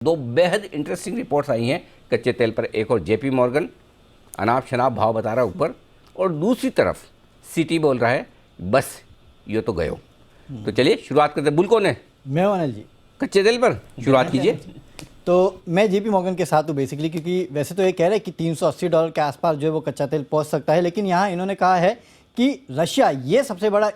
दो बेहद interesting reports आई हैं कच्चे तेल पर। एक और जेपी मॉर्गन अनाप शनाप भाव बता रहा है ऊपर, और दूसरी तरफ सिटी बोल रहा है बस ये तो गयो। तो चलिए शुरुआत करते हैं। बुल कौन है? मैं हूं अनिल जी। कच्चे तेल पर शुरुआत कीजिए। तो मैं जेपी मॉर्गन के साथ हूँ बेसिकली, क्योंकि वैसे तो ये कह रहे हैं कि $380 के आसपास जो है वो कच्चा तेल पहुंच सकता है, लेकिन यहाँ इन्होंने कहा है कि रशिया ये सबसे बड़ा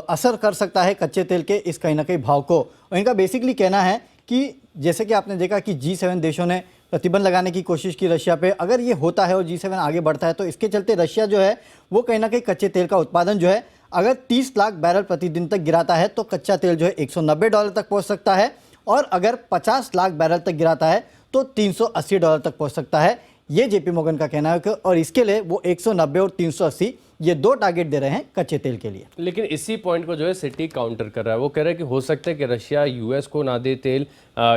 असर कर सकता है कच्चे तेल के इस कहीं ना कहीं भाव को। और इनका बेसिकली कहना है कि जैसे कि आपने देखा कि G7 देशों ने प्रतिबंध लगाने की कोशिश की रशिया पे, अगर ये होता है और G7 आगे बढ़ता है तो इसके चलते रशिया जो है वो कहीं ना कहीं कच्चे तेल का उत्पादन जो है अगर 30 लाख बैरल प्रतिदिन तक गिराता है तो कच्चा तेल जो है $190 तक पहुंच सकता है, और अगर 50 लाख बैरल तक गिराता है तो $380 तक पहुंच सकता है। ये जेपी मॉर्गन का कहना है और इसके लिए वो 190 और 380 ये दो टारगेट दे रहे हैं कच्चे तेल के लिए। लेकिन इसी पॉइंट को जो है सिटी काउंटर कर रहा है। वो कह रहा है कि हो सकता है कि रशिया यूएस को ना दे तेल,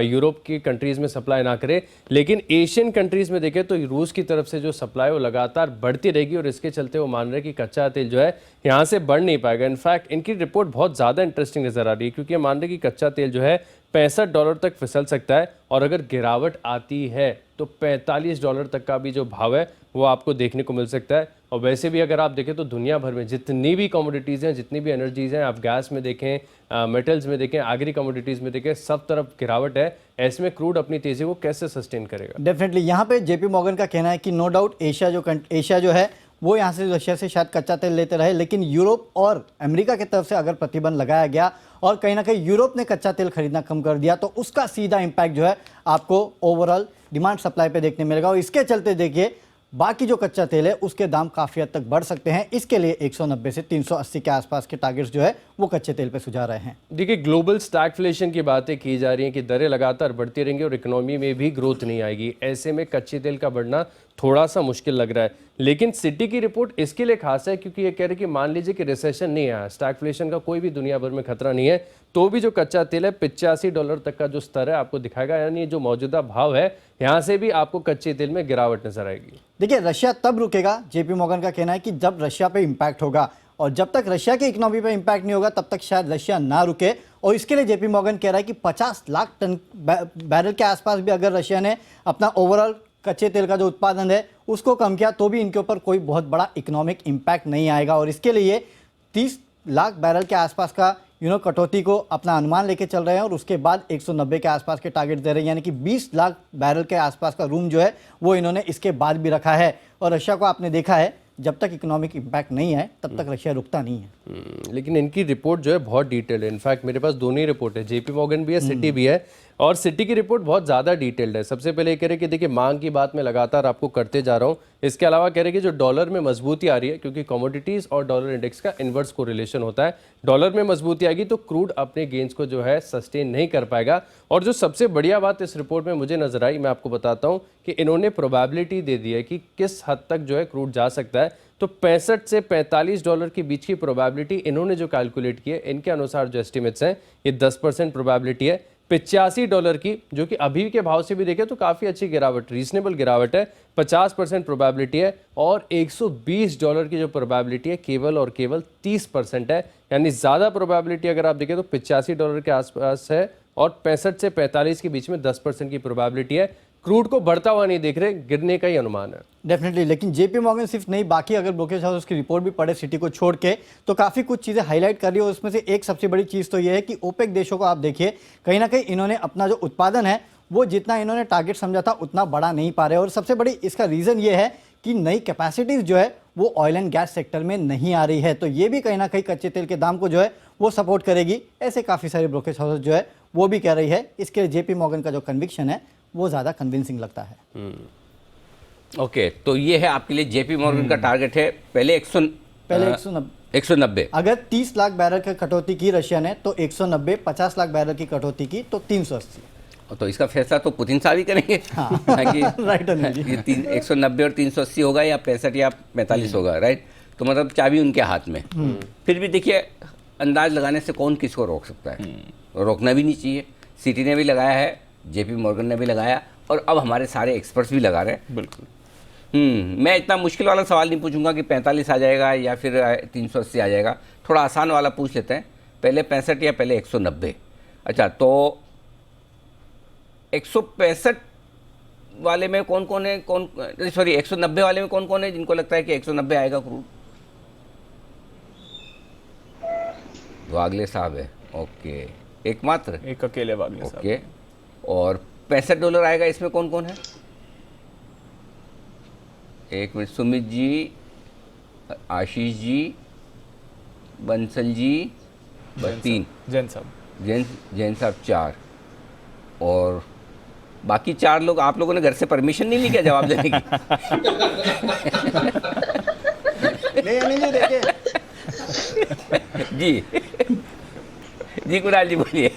यूरोप की कंट्रीज में सप्लाई ना करे, लेकिन एशियन कंट्रीज में देखें तो रूस की तरफ से जो सप्लाई वो लगातार बढ़ती रहेगी, और इसके चलते वो मान रहे हैं कि कच्चा तेल जो है यहाँ से बढ़ नहीं पाएगा। इनफैक्ट इनकी रिपोर्ट बहुत ज़्यादा इंटरेस्टिंग नजर आ रही है, क्योंकि ये मान रहे हैं कि कच्चा तेल जो है $65 तक फिसल सकता है, और अगर गिरावट आती है तो $45 तक का भी जो भाव है वो आपको देखने को मिल सकता है। और वैसे भी अगर आप देखें तो दुनिया भर में जितनी भी कमोडिटीज़ हैं, जितनी भी एनर्जीज़ हैं, आप गैस में देखें, मेटल्स में देखें, एग्री कमोडिटीज़ में देखें, सब तरफ गिरावट है। ऐसे में क्रूड अपनी तेज़ी को कैसे सस्टेन करेगा? डेफिनेटली यहाँ पे जेपी मॉर्गन का कहना है कि नो डाउट एशिया जो है वो यहाँ से रशिया से शायद कच्चा तेल लेते रहे, लेकिन यूरोप और अमेरिका की तरफ से अगर प्रतिबंध लगाया गया और कहीं ना कहीं यूरोप ने कच्चा तेल खरीदना कम कर दिया तो उसका सीधा इम्पैक्ट जो है आपको ओवरऑल डिमांड सप्लाई पे देखने मिलेगा। और इसके चलते देखिए बाकी जो कच्चा तेल है उसके दाम काफ़ी हद तक बढ़ सकते हैं। इसके लिए 190 से 380 के आसपास के टारगेट्स जो है वो कच्चे तेल पे सुझा रहे हैं। देखिए, ग्लोबल स्टैगफ्लेशन की बातें की जा रही हैं कि दरें लगातार बढ़ती रहेंगी और इकोनॉमी में भी ग्रोथ नहीं आएगी। ऐसे में कच्चे तेल का बढ़ना थोड़ा सा मुश्किल लग रहा है। लेकिन सिटी की रिपोर्ट इसके लिए खास है क्योंकि ये कह रहे हैं कि मान लीजिए कि रिसेशन नहीं आया, स्टैगफ्लेशन का कोई भी दुनिया भर में खतरा नहीं है, तो भी जो कच्चा तेल है $85 तक का जो स्तर है आपको दिखाएगा, यानी जो मौजूदा भाव है यहाँ से भी आपको कच्चे तेल में गिरावट नजर आएगी। देखिए रशिया तब रुकेगा, जेपी मॉर्गन का कहना है कि जब रशिया पे इम्पैक्ट होगा, और जब तक रशिया की इकोनॉमी पे इम्पैक्ट नहीं होगा तब तक शायद रशिया ना रुके। और इसके लिए जेपी मॉर्गन कह रहा है कि 50 लाख टन बैरल के आसपास भी अगर रशिया ने अपना ओवरऑल कच्चे तेल का जो उत्पादन है उसको कम किया तो भी इनके ऊपर कोई बहुत बड़ा इकोनॉमिक इम्पैक्ट नहीं आएगा। और इसके लिए 30 लाख बैरल के आसपास का कटौती को अपना अनुमान लेके चल रहे हैं, और उसके बाद 190 के आसपास के टारगेट दे रहे हैं, यानी कि 20 लाख बैरल के आसपास का रूम जो है वो इन्होंने इसके बाद भी रखा है। और रशिया को आपने देखा है जब तक इकोनॉमिक इम्पैक्ट नहीं है तब तक रशिया रुकता नहीं है। लेकिन इनकी रिपोर्ट जो है बहुत डिटेल्ड है। इनफैक्ट मेरे पास दोनों ही रिपोर्ट है, जेपी मॉर्गन भी है, सिटी भी है, और सिटी की रिपोर्ट बहुत ज़्यादा डिटेल्ड है। सबसे पहले ये कह रहे कि देखिए मांग की बात मैं लगातार आपको करते जा रहा हूँ। इसके अलावा कह रहे कि जो डॉलर में मजबूती आ रही है, क्योंकि कमोडिटीज़ और डॉलर इंडेक्स का इन्वर्स कोरिलेशन होता है, डॉलर में मजबूती आएगी तो क्रूड अपने गेंस को जो है सस्टेन नहीं कर पाएगा। और जो सबसे बढ़िया बात इस रिपोर्ट में मुझे नजर आई, मैं आपको बताता हूँ कि इन्होंने प्रोबेबिलिटी दे दी है कि किस हद तक जो है क्रूड जा सकता है। तो 65 से $45 के बीच की प्रोबेबिलिटी इन्होंने जो कैलकुलेट की है, इनके अनुसार जो एस्टिमेट्स हैं ये 10% प्रोबेबिलिटी है। $85 की, जो कि अभी के भाव से भी देखें तो काफ़ी अच्छी गिरावट, रीजनेबल गिरावट है, 50% प्रोबेबिलिटी है। और $120 की जो प्रोबेबिलिटी है केवल और केवल 30% है, यानी ज़्यादा प्रोबेबिलिटी अगर आप देखें तो $85 के आसपास है, और 65 से 45 के बीच में 10% की प्रोबेबिलिटी है। क्रूड को बढ़ता हुआ नहीं देख रहे, गिरने का ही अनुमान है डेफिनेटली। लेकिन जेपी मॉर्गन सिर्फ नहीं, बाकी अगर ब्रोकरेज हाउस की रिपोर्ट भी पढ़े सिटी को छोड़ के तो काफ़ी कुछ चीज़ें हाईलाइट कर रही है। उसमें से एक सबसे बड़ी चीज़ तो ये है कि ओपेक देशों को आप देखिए कहीं ना कहीं इन्होंने अपना जो उत्पादन है वो जितना इन्होंने टारगेट समझा था उतना बढ़ा नहीं पा रहे। और सबसे बड़ी इसका रीज़न ये है कि नई कैपेसिटीज़ जो है वो ऑयल एंड गैस सेक्टर में नहीं आ रही है, तो ये भी कहीं ना कहीं कच्चे तेल के दाम को जो है वो सपोर्ट करेगी। ऐसे काफ़ी सारे ब्रोकरेज हाउस जो है वो भी कह रही है। इसके लिए जेपी मॉर्गन का जो कन्विक्शन है वो ज़्यादा कन्विंसिंग लगता है। ओके, तो ये है आपके लिए जेपी मॉर्गन का टारगेट है पहले 190। अगर 30 लाख बैरल की कटौती की रशिया ने तो 190, 50 लाख बैरल की कटौती की तो 380। तो इसका फैसला तो पुतिन साहब ही करेंगे। हाँ। राइट, 190 और 380 होगा या 65 या 45 होगा, राइट। तो मतलब चाबी उनके हाथ में। फिर भी देखिए अंदाज लगाने से कौन किसको रोक सकता है, रोकना भी नहीं चाहिए। सिटी ने भी लगाया है, जेपी मॉर्गन ने भी लगाया, और अब हमारे सारे एक्सपर्ट्स भी लगा रहे हैं। बिल्कुल। मैं इतना मुश्किल वाला सवाल नहीं पूछूंगा कि 45 आ जाएगा या फिर 380 आ जाएगा, थोड़ा आसान वाला पूछ लेते हैं। पहले 65 या पहले 190? अच्छा, तो 165 वाले में कौन कौन है, सॉरी 190 वाले में कौन कौन है जिनको लगता है कि 190 आएगा क्रूड? वागले साहब है, ओके, एकमात्र, एक अकेले वागले साहब। ओके। और $65 आएगा, इसमें कौन कौन है? एक मिनट, सुमित जी, आशीष जी, बंसल जी, बस 3, जैन साहब। जैन साहब 4, और बाकी 4 लोग, आप लोगों ने घर से परमिशन नहीं ली क्या जवाब देने की? नहीं अनिल जी देखिए, जी जी कुणाल जी बोलिए।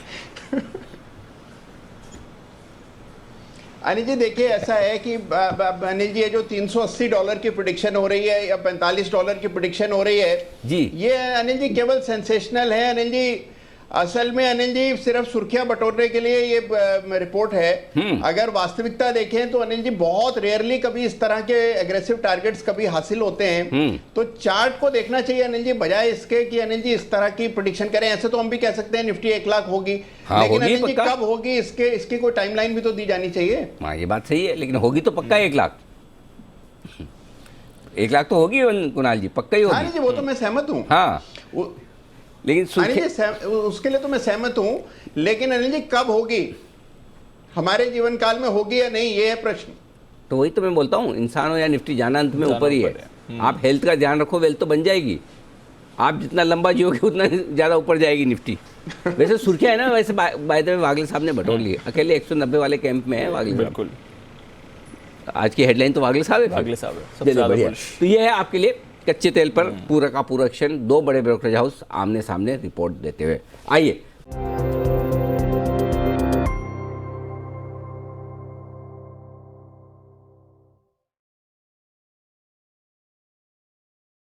अनिल जी देखिए ऐसा है कि अनिल जी ये जो $380 की प्रिडिक्शन हो रही है या $45 की प्रिडिक्शन हो रही है जी, ये अनिल जी केवल सेंसेशनल है अनिल जी। असल में अनिल जी सिर्फ सुर्खियां बटोरने के लिए ये रिपोर्ट है। अगर वास्तविकता देखें तो अनिल जी बहुत रेयरली कभी इस तरह के एग्रेसिव टारगेट्स कभी हासिल होते हैं। तो चार्ट को देखना चाहिए अनिल जी, बजाय इसके कि अनिल जी इस तरह की प्रेडिक्शन करें। ऐसे तो हम भी कह सकते हैं निफ्टी 1 लाख होगी, हाँ, लेकिन होगी अनिल जी पक्का। कब होगी इसकी कोई टाइमलाइन भी तो दी जानी चाहिए। हाँ ये बात सही है, लेकिन होगी तो पक्का 1 लाख। 1 लाख तो होगी कुणाल जी, पक्का ही हाँ होगी। अनिल जी वो तो मैं सहमत हूँ। हाँ, लेकिन अनिल जी उसके लिए तो मैं सहमत हूँ, लेकिन अनिल जी कब होगी, हमारे जीवन काल में होगी या नहीं, ये है प्रश्न। तो वही तो मैं बोलता हूँ, इंसान हो या निफ्टी, जाना अंत में ऊपर ही है। आप हेल्थ का ध्यान रखो, वेल्थ तो बन जाएगी। आप जितना लंबा जियोगे उतना ज़्यादा ऊपर जाएगी निफ्टी। वैसे सुर्खियाँ है ना, वैसे बाय द वे वागले साहब ने बटोर ली, अकेले 190 वाले कैंप में है वागले। बिल्कुल, आज की हेडलाइन तो वागले साहब है। वागले साहब है सबसे चलिए, ज़्यादा बढ़िया। bullish। तो ये है आपके लिए कच्चे तेल पर पूरा का पूरा एक्शन, 2 बड़े ब्रोकरेज हाउस आमने सामने रिपोर्ट देते हुए। आइए